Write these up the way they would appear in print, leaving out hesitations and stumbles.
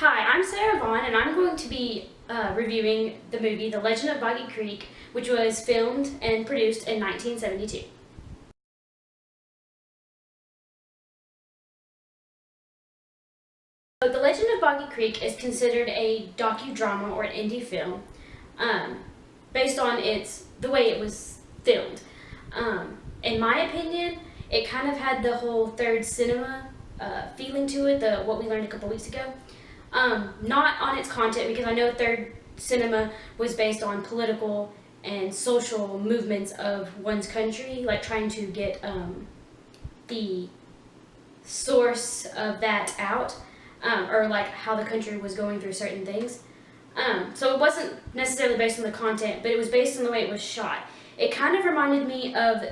Hi, I'm Sarah Vaughn, and I'm going to be reviewing the movie The Legend of Boggy Creek, which was filmed and produced in 1972. So, The Legend of Boggy Creek is considered a docudrama or an indie film based on the way it was filmed. In my opinion, it kind of had the whole third cinema feeling to it, what we learned a couple weeks ago. Not on its content, because I know third cinema was based on political and social movements of one's country, like trying to get the source of that out, or like how the country was going through certain things. So it wasn't necessarily based on the content, but it was based on the way it was shot. It kind of reminded me of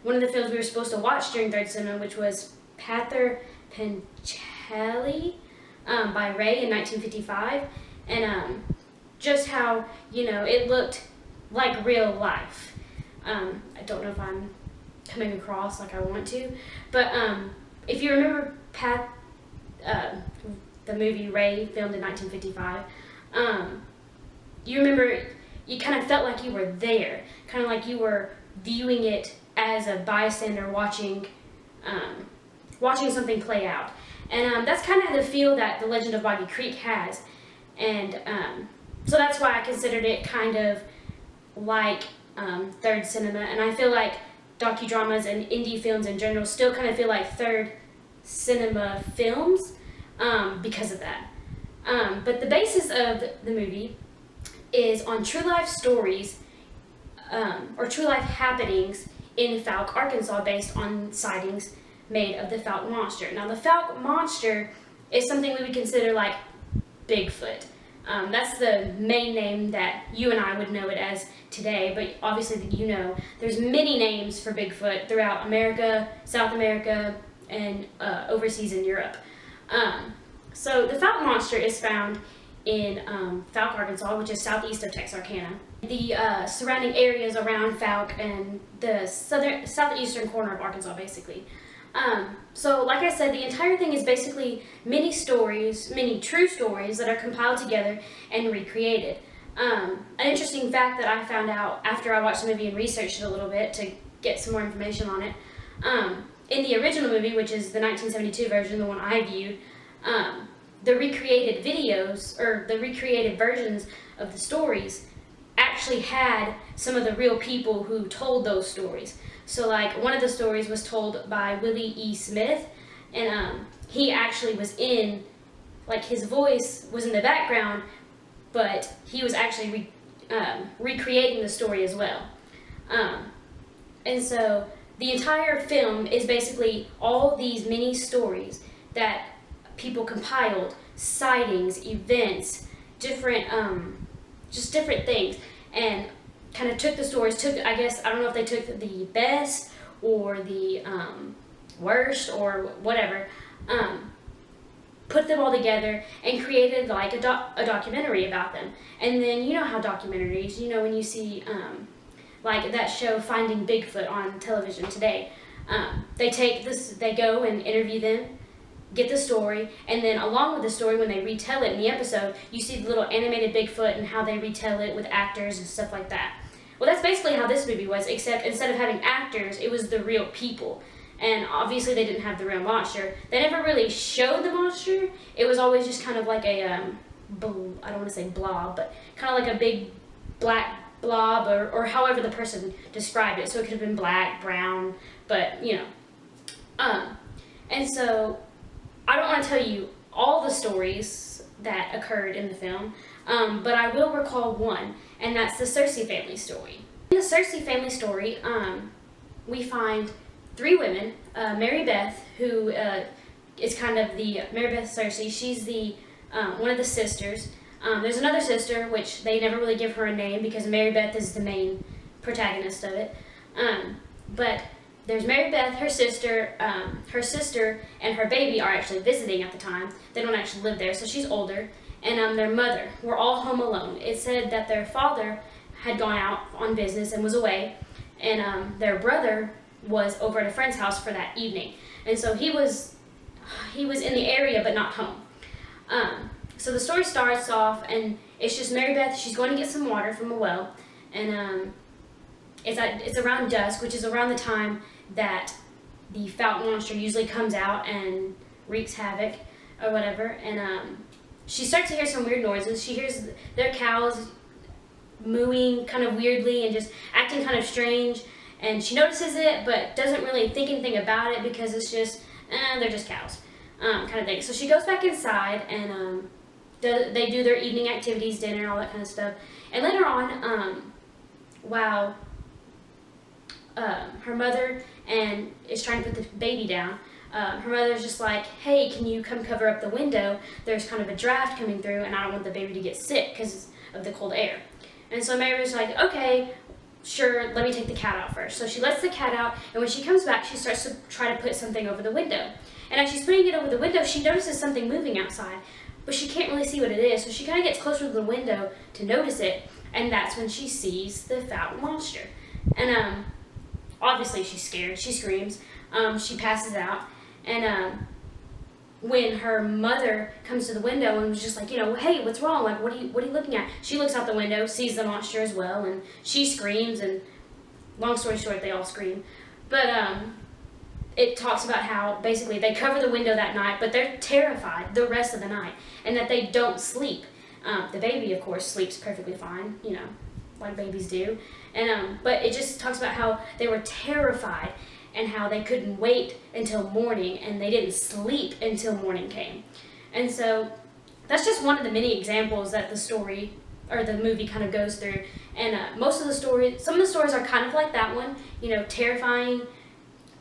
one of the films we were supposed to watch during third cinema, which was Pather Panchali by Ray in 1955, and just how, it looked like real life. I don't know if I'm coming across like I want to, but if you remember the movie Ray, filmed in 1955, you kind of felt like you were there, kind of like you were viewing it as a bystander watching something play out. And that's kind of the feel that The Legend of Boggy Creek has. And so that's why I considered it kind of like third cinema. And I feel like docudramas and indie films in general still kind of feel like third cinema films because of that. But the basis of the movie is on true life stories or true life happenings in Fouke, Arkansas, based on sightings made of the Fouke monster. Now, the Fouke monster is something we would consider like Bigfoot. That's the main name that you and I would know it as today, but obviously there's many names for Bigfoot throughout America, South America, and overseas in Europe. So the Fouke monster is found in Fouke, Arkansas, which is southeast of Texarkana. The surrounding areas around Fouke and the southeastern corner of Arkansas, basically. So like I said, the entire thing is basically many true stories that are compiled together and recreated. An interesting fact that I found out after I watched the movie and researched it a little bit to get some more information on it, in the original movie, which is the 1972 version, the one I viewed, the recreated videos, or the recreated versions of the stories, actually had some of the real people who told those stories. So like one of the stories was told by Willie E. Smith, and he actually was his voice was in the background, but he was actually recreating the story as well. And so the entire film is basically all these mini stories that people compiled, sightings, events, different things, and kind of took the stories, I don't know if they took the best or the worst or whatever, put them all together and created like a documentary about them. And then you know how documentaries, when you see like that show Finding Bigfoot on television today, they go and interview them, get the story, and then along with the story, when they retell it in the episode, you see the little animated Bigfoot and how they retell it with actors and stuff like that. Well, that's basically how this movie was, except instead of having actors, it was the real people. And obviously they didn't have the real monster. They never really showed the monster. It was always just kind of like a, I don't want to say blob, but kind of like a big black blob, or however the person described it. So it could have been black, brown, but, and so I don't want to tell you all the stories that occurred in the film, but I will recall one, and that's the Searcy family story. In the Searcy family story, we find three women. Mary Beth, who is kind of Mary Beth Searcy, she's one of the sisters. There's another sister, which they never really give her a name because Mary Beth is the main protagonist of it. But there's Mary Beth, her sister and her baby are actually visiting at the time. They don't actually live there, so she's older. And their mother were all home alone. It said that their father had gone out on business and was away, and their brother was over at a friend's house for that evening. And so he was in the area but not home. So the story starts off, and it's just Mary Beth. She's going to get some water from a well, and it's around dusk, which is around the time that the Fouke monster usually comes out and wreaks havoc or whatever. And she starts to hear some weird noises. She hears their cows mooing kind of weirdly and just acting kind of strange. And she notices it, but doesn't really think anything about it because it's just, they're just cows, kind of thing. So she goes back inside, and they do their evening activities, dinner, all that kind of stuff. And later on, while her mother is trying to put the baby down, her mother's just like, hey, can you come cover up the window? There's kind of a draft coming through, and I don't want the baby to get sick because of the cold air. And so Mary was like, okay, sure, let me take the cat out first. So she lets the cat out, and when she comes back, she starts to try to put something over the window. And as she's putting it over the window, she notices something moving outside, but she can't really see what it is. So she kind of gets closer to the window to notice it, and that's when she sees the Fouke monster. And obviously she's scared. She screams. She passes out, and when her mother comes to the window and was just like, hey, what's wrong? Like, what are you looking at? She looks out the window, sees the monster as well, and she screams, and long story short, they all scream. But it talks about how basically they cover the window that night, but they're terrified the rest of the night, and that they don't sleep. The baby, of course, sleeps perfectly fine, like babies do. And but it just talks about how they were terrified, and how they couldn't wait until morning, and they didn't sleep until morning came. And so that's just one of the many examples that the story or the movie kind of goes through. And some of the stories are kind of like that one, terrifying,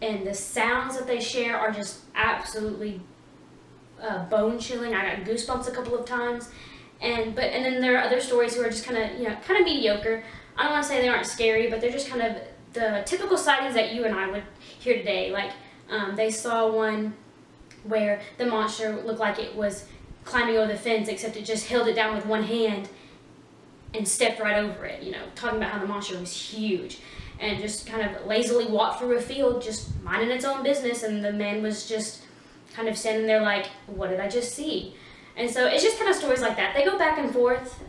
and the sounds that they share are just absolutely bone chilling. I got goosebumps a couple of times. And then there are other stories who are just kind of mediocre. I don't want to say they aren't scary, but they're just kind of the typical sightings that you and I would hear today. Like they saw one where the monster looked like it was climbing over the fence, except it just held it down with one hand and stepped right over it, talking about how the monster was huge and just kind of lazily walked through a field just minding its own business, and the man was just kind of standing there like, what did I just see? And so it's just kind of stories like that. They go back and forth.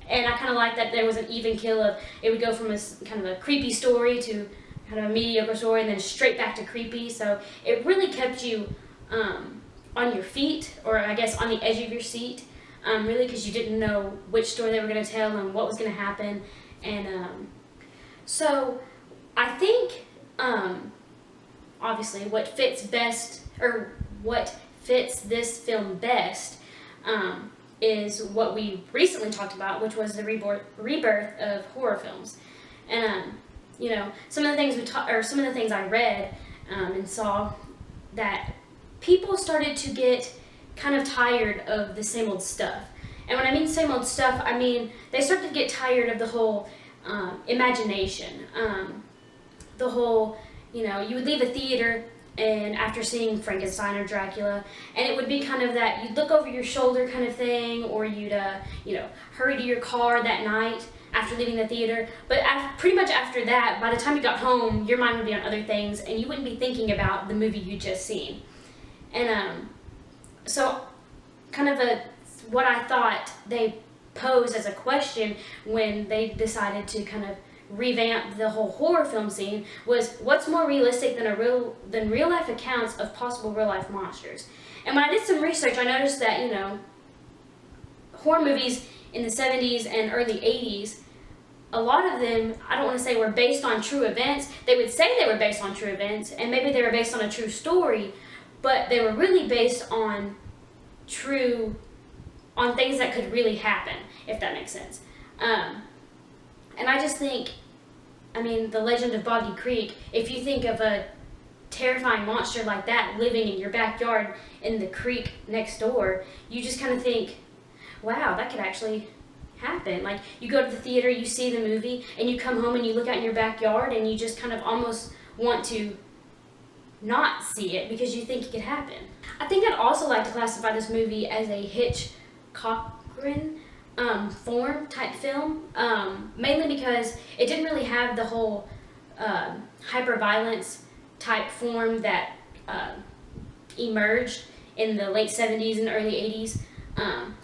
And I kind of like that there was an even kill of, it would go from a kind of a creepy story to kind of a mediocre story and then straight back to creepy. So it really kept you on your feet, or I guess on the edge of your seat, really, because you didn't know which story they were going to tell and what was going to happen. And so I think obviously what fits this film best is what we recently talked about, which was the rebirth of horror films. And some of the things I read and saw, that people started to get kind of tired of the same old stuff. And when I mean same old stuff, I mean they started to get tired of the whole imagination. The whole, you would leave a theater and after seeing Frankenstein or Dracula, and it would be kind of that you'd look over your shoulder kind of thing, or you'd hurry to your car that night after leaving the theater. But pretty much after that, by the time you got home, your mind would be on other things, and you wouldn't be thinking about the movie you just seen. And so kind of what I thought they posed as a question when they decided to kind of revamp the whole horror film scene was, what's more realistic than real life accounts of possible real life monsters? And when I did some research, I noticed that horror movies in the 70s and early 80s, a lot of them, I don't want to say were based on true events. They would say they were based on true events, and maybe they were based on a true story, but they were really based on things that could really happen, if that makes sense. And I just think, the Legend of Boggy Creek, if you think of a terrifying monster like that living in your backyard in the creek next door, you just kind of think, wow, that could actually happen. Like, you go to the theater, you see the movie, and you come home and you look out in your backyard and you just kind of almost want to not see it because you think it could happen. I think I'd also like to classify this movie as a Hitchcockian form type film, mainly because it didn't really have the whole hyper-violence type form that emerged in the late 70s and early 80s.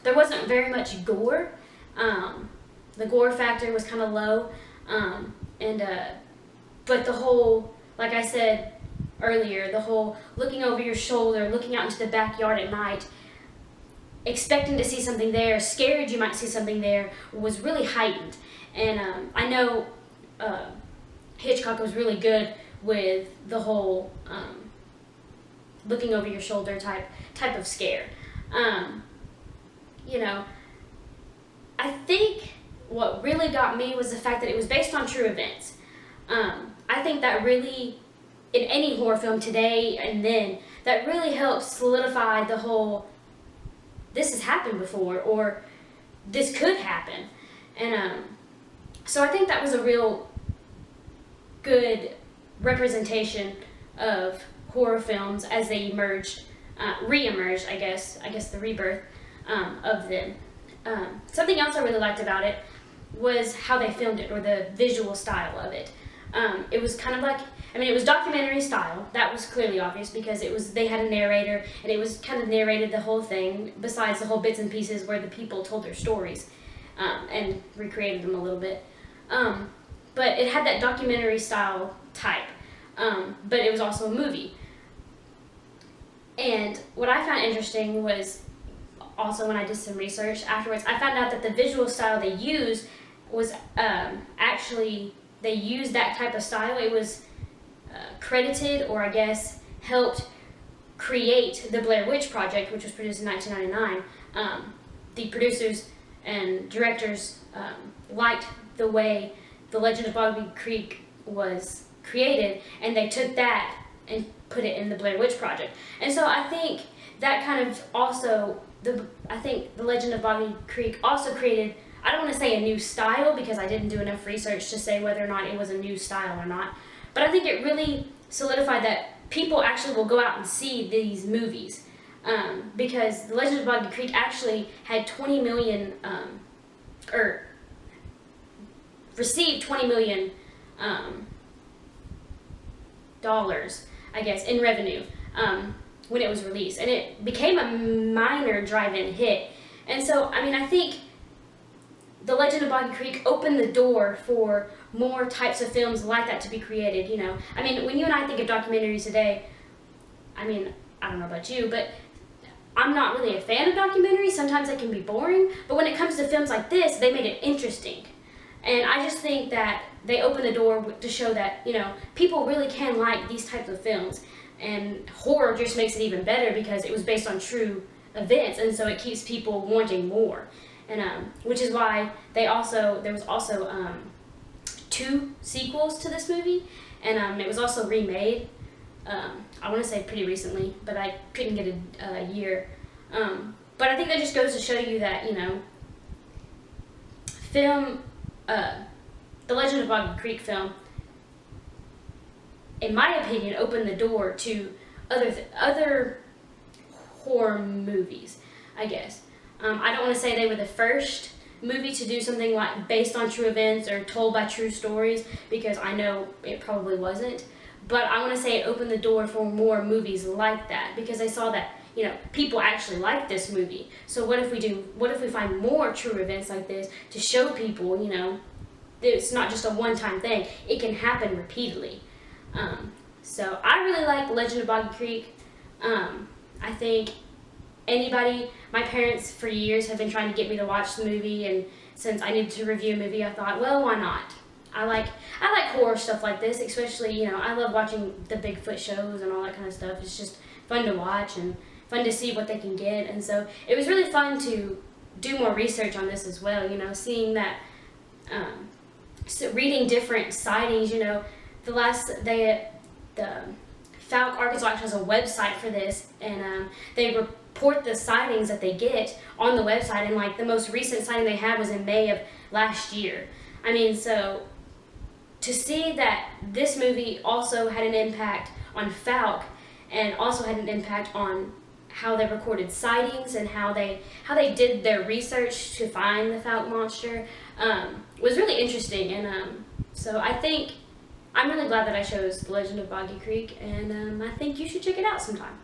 There wasn't very much gore. The gore factor was kind of low, but the whole, like I said earlier, the whole looking over your shoulder, looking out into the backyard at night, expecting to see something there, scared you might see something there, was really heightened. And I know Hitchcock was really good with the whole looking over your shoulder type of scare. You know, I think what really got me was the fact that it was based on true events. I think that really, in any horror film today and then, that really helps solidify the whole, this has happened before, or this could happen. And so I think that was a real good representation of horror films as they emerged, re-emerged, I guess the rebirth of them. Something else I really liked about it was how they filmed it, or the visual style of it. It was kind of like, it was documentary style. That was clearly obvious because they had a narrator, and it was kind of narrated the whole thing, besides the whole bits and pieces where the people told their stories and recreated them a little bit. But it had that documentary style type, but it was also a movie. And what I found interesting was, also when I did some research afterwards, I found out that the visual style they used was actually, they used that type of style. It was credited, or I guess helped create the Blair Witch Project, which was produced in 1999. The producers and directors liked the way The Legend of Boggy Creek was created, and they took that and put it in the Blair Witch Project. And so I think that kind of also, I think The Legend of Boggy Creek also created, I don't want to say a new style because I didn't do enough research to say whether or not it was a new style or not, but I think it really solidified that people actually will go out and see these movies, because The Legend of Boggy Creek actually had 20 million, or received $20 million dollars, I guess, in revenue when it was released, and it became a minor drive-in hit. And so, I think The Legend of Boggy Creek opened the door for more types of films like that to be created, you know. When you and I think of documentaries today, I don't know about you, but I'm not really a fan of documentaries. Sometimes they can be boring, but when it comes to films like this, they made it interesting. And I just think that they opened the door to show that, you know, people really can like these types of films. And horror just makes it even better because it was based on true events, and so it keeps people wanting more. And which is why there was also 2 sequels to this movie, and it was also remade. I want to say pretty recently, but I couldn't get a year. But I think that just goes to show you that, you know, The Legend of Boggy Creek film, in my opinion, opened the door to other horror movies, I guess. I don't want to say they were the first movie to do something like based on true events or told by true stories, because I know it probably wasn't. But I want to say it opened the door for more movies like that, because they saw that, you know, people actually like this movie. So what if we find more true events like this to show people, you know, it's not just a one-time thing. It can happen repeatedly. So I really like Legend of Boggy Creek. I think my parents for years have been trying to get me to watch the movie, and since I needed to review a movie, I thought, well, why not? I like horror stuff like this, especially, you know, I love watching the Bigfoot shows and all that kind of stuff. It's just fun to watch and fun to see what they can get, and so it was really fun to do more research on this as well, you know, seeing that, so reading different sightings, you know, the Fouke, Arkansas actually has a website for this, and they report the sightings that they get on the website, and like the most recent sighting they had was in May of last year. So to see that this movie also had an impact on Fouke, and also had an impact on how they recorded sightings and how they did their research to find the Fouke monster, was really interesting. And so I think I'm really glad that I chose The Legend of Boggy Creek, and I think you should check it out sometime.